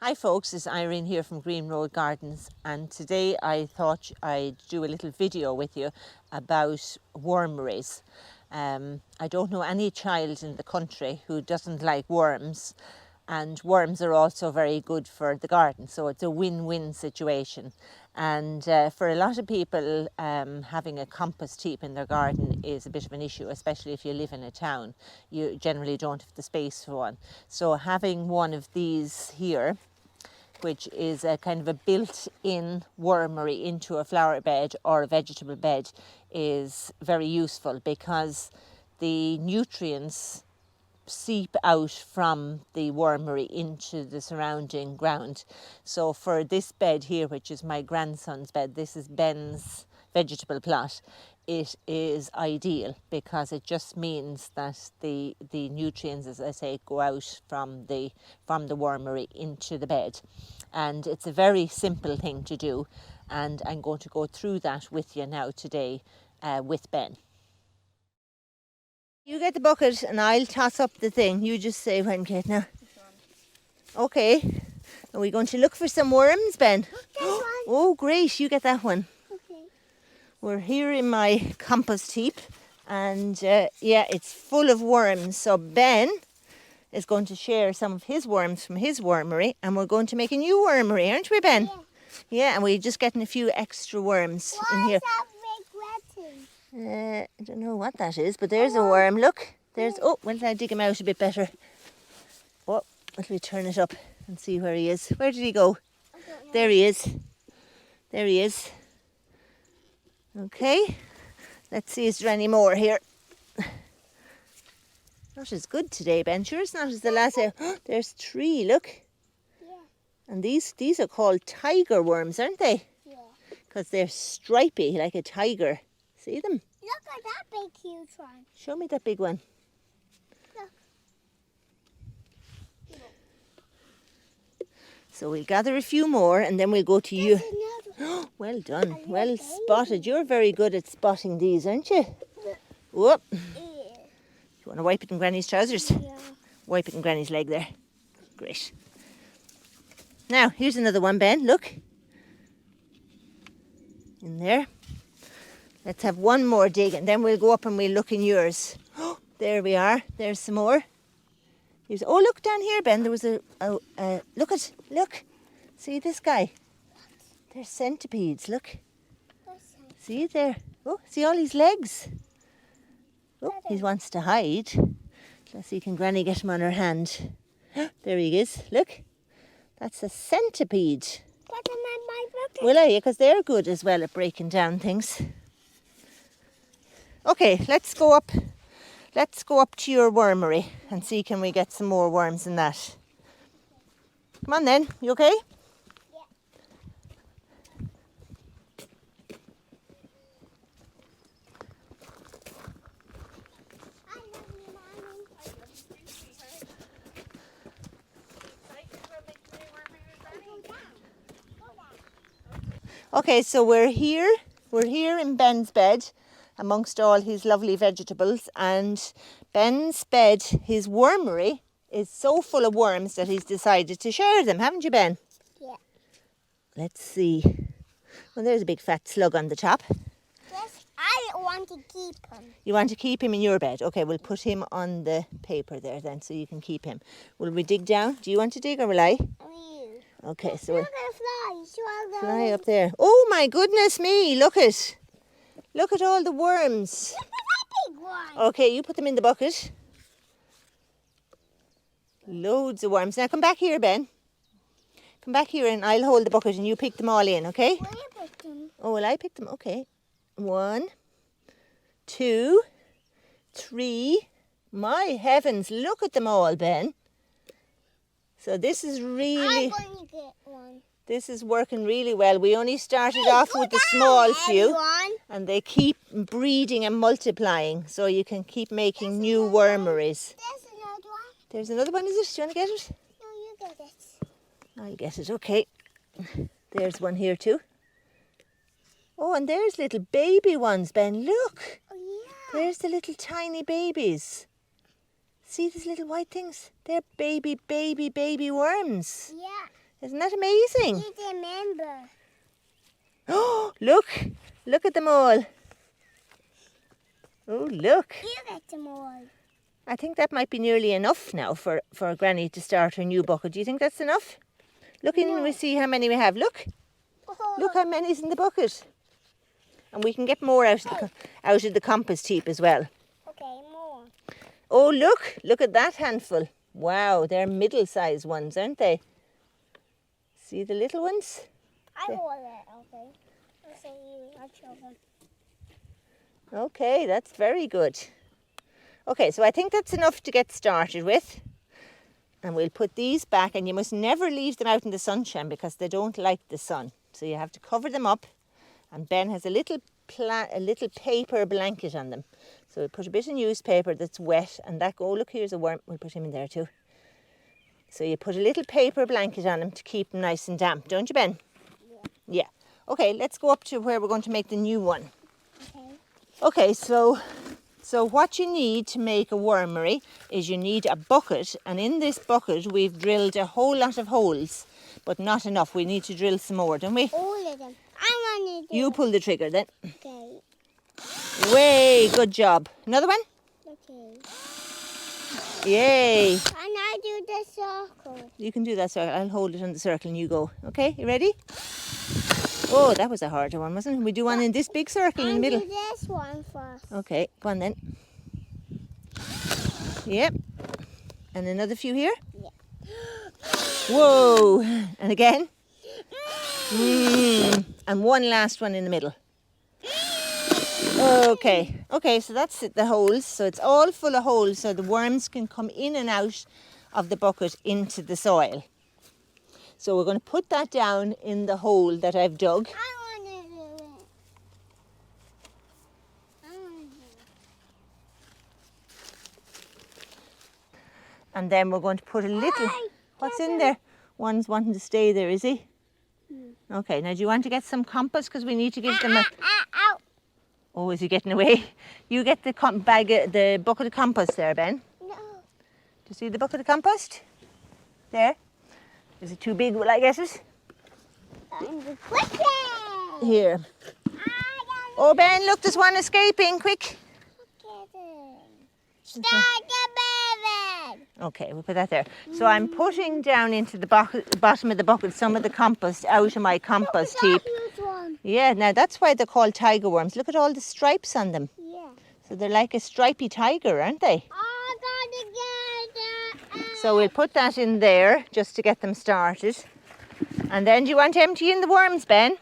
Hi folks, it's Irene here from Green Road Gardens, and today I thought I'd do a little video with you about wormeries. I don't know any child in the country who doesn't like worms, and worms are also very good for the garden, so it's a win-win situation. And for a lot of people, having a compost heap in their garden is a bit of an issue, especially if you live in a town. You generally don't have the space for one. So having one of these here, which is a kind of a built-in wormery into a flower bed or a vegetable bed, is very useful because the nutrients seep out from the wormery into the surrounding ground. So for this bed here, which is my grandson's bed, this is Ben's vegetable plot, it is ideal because it just means that the nutrients, as I say, go out from the wormery into the bed. And it's a very simple thing to do, and I'm going to go through that with you now today with Ben. You get the bucket and I'll toss up the thing. You just say when, Kate, now. Okay. Are we going to look for some worms, Ben? Oh, great. You get that one. Okay. We're here in my compost heap, and yeah, it's full of worms. So Ben is going to share some of his worms from his wormery, and we're going to make a new wormery, aren't we, Ben? Yeah. Yeah, and we're just getting a few extra worms in here. I don't know what that is, but there's a worm. Look, there's. Oh, when I dig him out a bit better. Oh, let me turn it up and see where he is. Where did he go? There he is. There he is. Okay, let's see, is there any more here? Not as good today, Ben. Sure, it's not as the last day. Oh, there's 3. Look. Yeah. And these are called tiger worms, aren't they? Yeah. Because they're stripy like a tiger. See them? Look at that big huge one. Show me that big one. Look. So we'll gather a few more and then we'll go to you. Well done. Well spotted. You're very good at spotting these, aren't you? Whoop. Yeah. You want to wipe it in Granny's trousers? Yeah. Wipe it in Granny's leg there. Great. Now, here's another one, Ben. Look. In there. Let's have one more dig and then we'll go up and we'll look in yours. Oh, there we are. There's some more. Oh, look down here, Ben. There was look. See this guy? They're centipedes. Look. See there? Oh, see all his legs? Oh, he wants to hide. Let's see, can Granny get him on her hand? There he is. Look. That's a centipede. Will I? Because they're good as well at breaking down things. Okay, let's go up to your wormery and see can we get some more worms in that. Come on then, you okay? Okay, so we're here in Ben's bed amongst all his lovely vegetables, and Ben's bed, his wormery, is so full of worms that he's decided to share them, haven't you, Ben? Yeah. Let's see. Well, there's a big fat slug on the top. Yes, I want to keep him. You want to keep him in your bed? Okay, we'll put him on the paper there then so you can keep him. Will we dig down? Do you want to dig or will I? Okay, so look at the fly up there. Oh my goodness me, look at all the worms. Look at that big one. Okay, you put them in the bucket. Loads of worms. Now come back here, Ben. Come back here and I'll hold the bucket and you pick them all in, okay? Will you pick them? Oh, will I pick them? Okay. 1, 2, 3. My heavens, look at them all, Ben. So this is really... I'm going to get one. This is working really well. We only started off with the small few, and they keep breeding and multiplying, so you can keep making new wormeries. There's another one. There's another one, is it? Do you want to get it? No, you get it. I'll get it, okay. There's one here too. Oh, and there's little baby ones, Ben. Look. Oh, yeah. There's the little tiny babies. See these little white things? They're baby worms. Yeah. Isn't that amazing? You remember. Oh, look at them all. Oh, look. You get them all. I think that might be nearly enough now for Granny to start her new bucket. Do you think that's enough? Look in and we see how many we have. Look how many's in the bucket. And we can get more out of the compost heap as well. Okay, more. Oh, look at that handful. Wow, they're middle-sized ones, aren't they? See the little ones? I hold it, okay. I'll say you, I'll show them. Okay, that's very good. Okay, so I think that's enough to get started with. And we'll put these back, and you must never leave them out in the sunshine because they don't like the sun. So you have to cover them up. And Ben has a little paper blanket on them. So we'll put a bit of newspaper that's wet, and look, here's a worm. We'll put him in there too. So you put a little paper blanket on him to keep him nice and damp, don't you, Ben? Yeah. Okay, let's go up to where we're going to make the new one. Okay, so what you need to make a wormery is you need a bucket, and in this bucket we've drilled a whole lot of holes, but not enough. We need to drill some more, don't we? All of them. I want to do You pull the trigger then. Okay. Way, good job. Another one? Okay. Yay. And I do the circle. You can do that circle. I'll hold it on the circle and you go. Okay, you ready? Oh, that was a harder one, wasn't it? We do one in this big circle in the middle. Do this one first. Okay, go on then. Yep. And another few here? Yeah. Whoa. And again. And one last one in the middle. Okay. Okay, so that's it, the holes. So it's all full of holes so the worms can come in and out of the bucket into the soil. So we're going to put that down in the hole that I've dug. I want to do it. I want to do it. And then we're going to put a little... What's in there? One's wanting to stay there, is he? Okay, now do you want to get some compost? Because we need to give them a... Ow. Oh, is he getting away? You get the the bucket of compost there, Ben. No. Do you see the bucket of compost? There. Is it too big? Will I get it? I'm the quickest. Here. Oh, Ben, look, there's one escaping. Quick. Start the baby. Okay, we'll put that there. So I'm putting down into the bottom of the bucket some of the compost out of my compost heap. One. Yeah, now that's why they're called tiger worms. Look at all the stripes on them. Yeah. So they're like a stripy tiger, aren't they? I gotta get it. So we'll put that in there just to get them started. And then do you want to empty in the worms, Ben?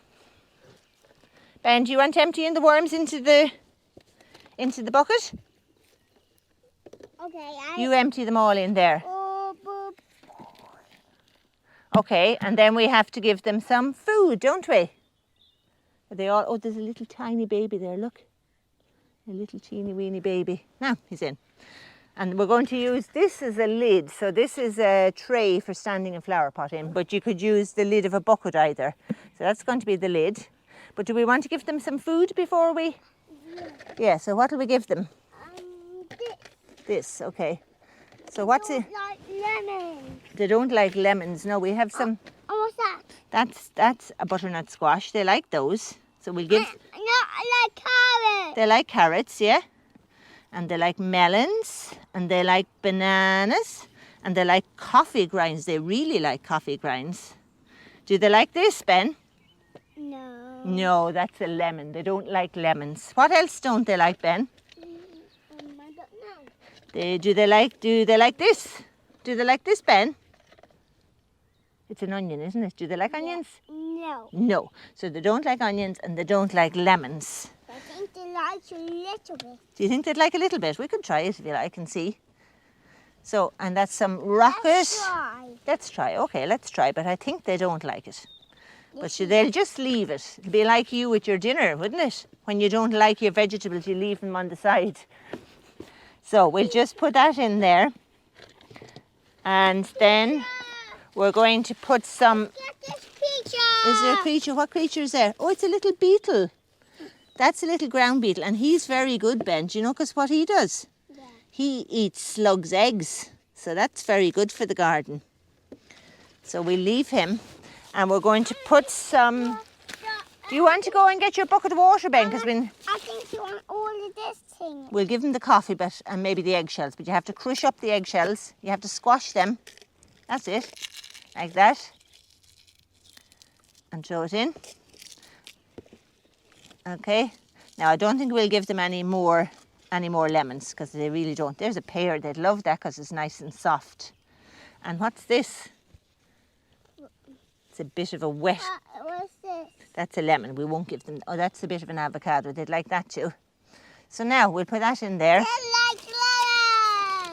Ben, do you want to empty in the worms into the bucket? Okay. You empty them all in there. Oh, boop. Okay, and then we have to give them some food, don't we? Are they all? Oh, there's a little tiny baby there, look. A little teeny weeny baby. Now, he's in. And we're going to use this as a lid. So this is a tray for standing a flower pot in, but you could use the lid of a bucket either. So that's going to be the lid. But do we want to give them some food before we? Yeah, so what will we give them? This, okay. So what's it? Like lemon. They don't like lemons. No, we have some. Oh, what's that? That's a butternut squash. They like those. So we'll give. No, I like carrot. They like carrots, yeah. And they like melons. And they like bananas. And they like coffee grinds. They really like coffee grinds. Do they like this, Ben? No. No, that's a lemon. They don't like lemons. What else don't they like, Ben? I don't know. Do they like this? Do they like this, Ben? It's an onion, isn't it? Do they like onions? No. No. So they don't like onions and they don't like lemons. I think they like a little bit. Do you think they'd like a little bit? We could try it if you like and see. So, and that's some rocket. Let's try. Let's try. Okay, let's try. But I think they don't like it. But they'll just leave it. It'll be like you with your dinner, wouldn't it? When you don't like your vegetables, you leave them on the side. So we'll just put that in there. And then we're going to put some... Get this creature. Is there a creature? What creature is there? Oh, it's a little beetle. That's a little ground beetle. And he's very good, Ben. Do you know because what he does? He eats slugs' eggs. So that's very good for the garden. So we leave him, and we're going to put some... Do you want to go and get your bucket of water, Ben? Because I think you want all of this thing. we'll give him the coffee bit and maybe the eggshells, but you have to crush up the eggshells. You have to squash them. That's it, like that. And throw it in. Okay. Now I don't think we'll give them any more lemons because they really don't. There's a pear. They'd love that because it's nice and soft. And what's this? It's a bit of a wet. What's this? That's a lemon. We won't give them. Oh, that's a bit of an avocado. They'd like that too. So now we'll put that in there. They like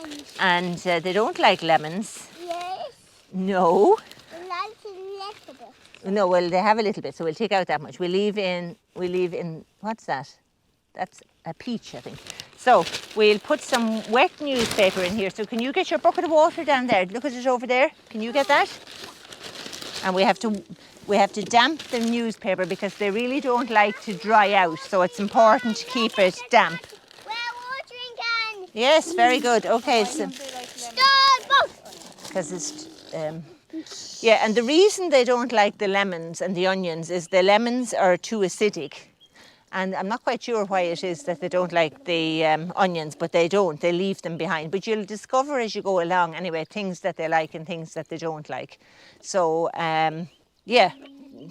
lemons. And they don't like lemons. Yes. No. They like a little bit. No, well, they have a little bit, so we'll take out that much. We leave in, what's that? That's a peach, I think. So we'll put some wet newspaper in here. So can you get your bucket of water down there? Look at it over there. Can you get that? And we have to damp the newspaper because they really don't like to dry out. So it's important to keep it damp. We're watering can. Yes, very good. Okay, so Start. because it's yeah, and the reason they don't like the lemons and the onions is the lemons are too acidic. And I'm not quite sure why it is that they don't like the onions, but they don't. They leave them behind. But you'll discover as you go along, anyway, things that they like and things that they don't like. So, yeah,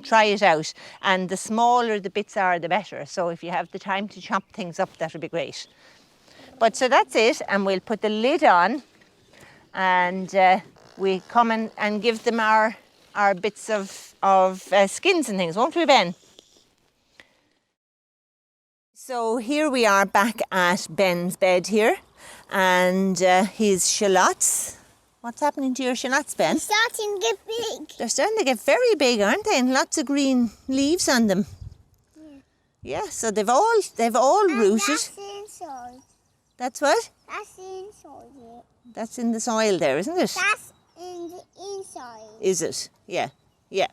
try it out. And the smaller the bits are, the better. So if you have the time to chop things up, that would be great. But so that's it. And we'll put the lid on. And we come and give them our bits of skins and things, won't we, Ben? So here we are back at Ben's bed here, and his shallots. What's happening to your shallots, Ben? They're starting to get big. They're starting to get very big, aren't they? And lots of green leaves on them. Yeah, so they've all rooted. That's inside. That's what? That's inside it. That's in the soil there, isn't it? That's in the inside. Is it? Yeah, yeah.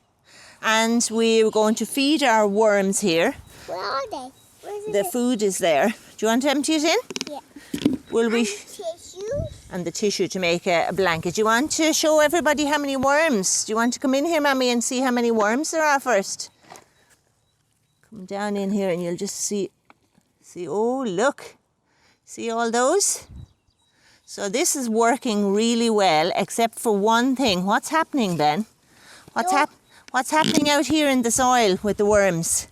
And we're going to feed our worms here. Where are they? Where's The food is there. Do you want to empty it in? Yeah. Will we? Tissues? And the tissue to make a blanket. Do you want to show everybody how many worms? Do you want to come in here, Mammy, and see how many worms there are first? Come down in here and you'll just see, oh, look. See all those? So this is working really well, except for one thing. What's happening, Ben? What's happening out here in the soil with the worms?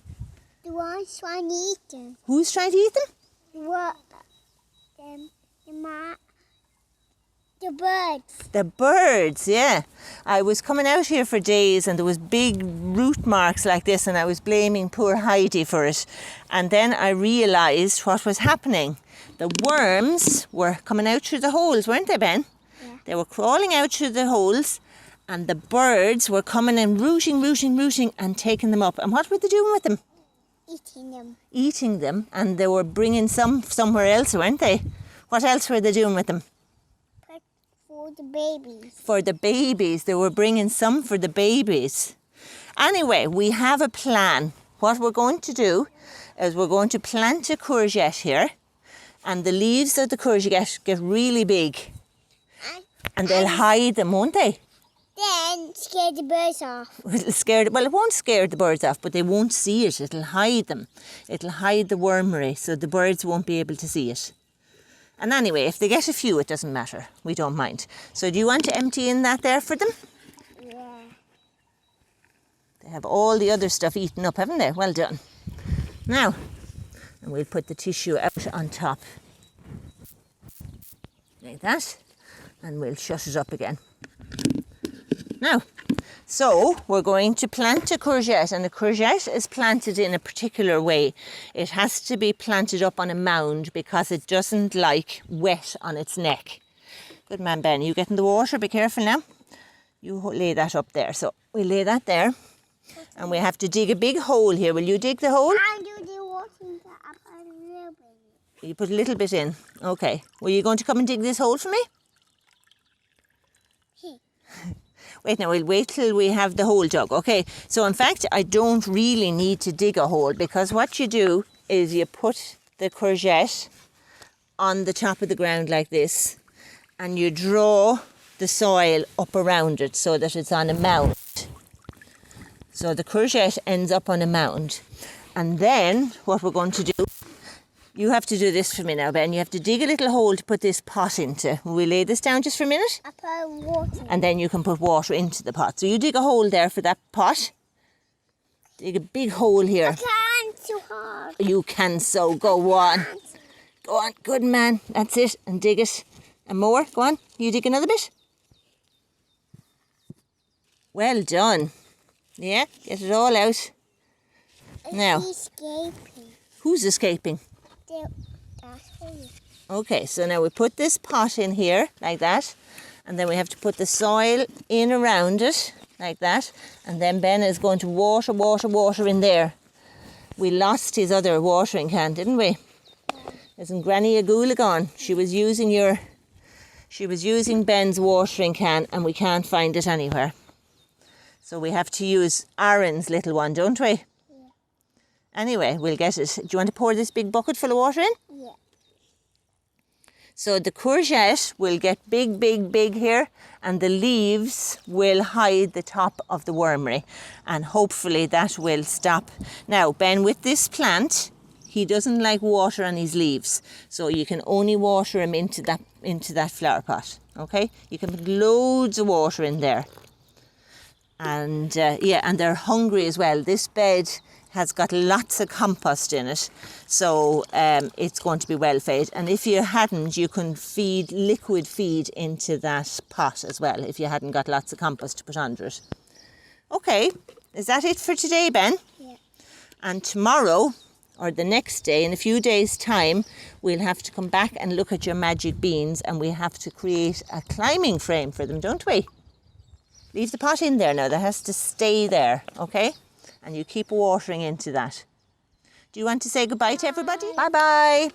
The ones trying to eat them. Who's trying to eat them? What? The birds. The birds, yeah. I was coming out here for days and there was big root marks like this and I was blaming poor Heidi for it. And then I realised what was happening. The worms were coming out through the holes, weren't they, Ben? Yeah. They were crawling out through the holes and the birds were coming and rooting and taking them up. And what were they doing with them? Eating them. Eating them, and they were bringing some somewhere else, weren't they? What else were they doing with them? For the babies. For the babies. They were bringing some for the babies. Anyway, we have a plan. What we're going to do is we're going to plant a courgette here, and the leaves of the courgette get really big. And they'll hide them, won't they? Then scare the birds off. Well, it won't scare the birds off, but they won't see it. It'll hide them. It'll hide the wormery, so the birds won't be able to see it. And anyway, if they get a few, it doesn't matter. We don't mind. So do you want to empty in that there for them? Yeah. They have all the other stuff eaten up, haven't they? Well done. Now, and we'll put the tissue out on top. Like that. And we'll shut it up again. Now, so we're going to plant a courgette, and a courgette is planted in a particular way. It has to be planted up on a mound because it doesn't like wet on its neck. Good man, Ben. You get in the water? Be careful now. You lay that up there. So we lay that there, and we have to dig a big hole here. Will you dig the hole? I'll do the watering up a little bit. You put a little bit in. Okay. Were you going to come and dig this hole for me? Wait, now we'll wait till we have the hole dug. Okay, so in fact, I don't really need to dig a hole because what you do is you put the courgette on the top of the ground like this and you draw the soil up around it so that it's on a mound. So the courgette ends up on a mound. And then what we're going to do, you have to do this for me now, Ben. You have to dig a little hole to put this pot into. Will we lay this down just for a minute? I put water. And then you can put water into the pot. So you dig a hole there for that pot. Dig a big hole here. I can't, too hard. You can, so go on. Go on, good man. That's it. And dig it. And more. Go on. You dig another bit. Well done. Yeah, get it all out. Now. He's escaping. Who's escaping? That's for you. Okay, so now we put this pot in here, like that. And then we have to put the soil in around it, like that. And then Ben is going to water in there. We lost his other watering can, didn't we? Isn't Granny a gone? She was using Ben's watering can and we can't find it anywhere. So we have to use Aaron's little one, don't we? Yeah. Anyway, we'll get it. Do you want to pour this big bucket full of water in? Yeah. So the courgette will get big here, and the leaves will hide the top of the wormery, and hopefully that will stop. Now, Ben, with this plant, he doesn't like water on his leaves, so you can only water him into that flower pot, okay? You can put loads of water in there. And and they're hungry as well. This bed has got lots of compost in it, so it's going to be well fed. And if you hadn't, you can feed liquid feed into that pot as well, if you hadn't got lots of compost to put under it. Okay, is that it for today, Ben? Yeah. And tomorrow, or the next day, in a few days' time, we'll have to come back and look at your magic beans, and we have to create a climbing frame for them, don't we? Leave the pot in there now. That has to stay there, okay? And you keep watering into that. Do you want to say goodbye to everybody? Bye-bye.